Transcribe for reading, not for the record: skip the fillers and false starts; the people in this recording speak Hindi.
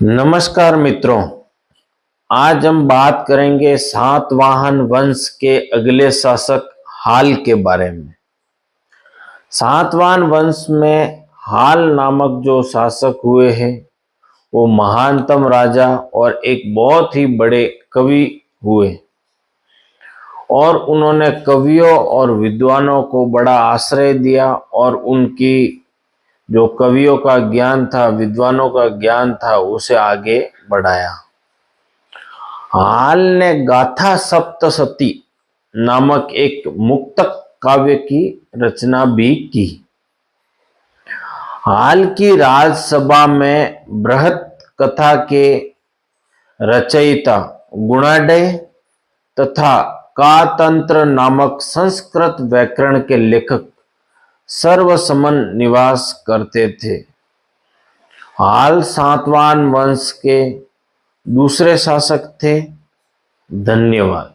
नमस्कार मित्रों, आज हम बात करेंगे सातवाहन वंश के अगले शासक हाल के बारे में। सातवाहन वंश में हाल नामक जो शासक हुए हैं वो महानतम राजा और एक बहुत ही बड़े कवि हुए और उन्होंने कवियों और विद्वानों को बड़ा आश्रय दिया और उनकी जो कवियों का ज्ञान था, विद्वानों का ज्ञान था, उसे आगे बढ़ाया। हाल ने गाथा सप्तशती नामक एक मुक्तक काव्य की रचना भी की। हाल की राजसभा में बृहत कथा के रचयिता गुणाढ्य तथा कातंत्र नामक संस्कृत व्याकरण के लेखक सर्वसमन निवास करते थे। हाल सातवाहन वंश के दूसरे शासक थे। धन्यवाद।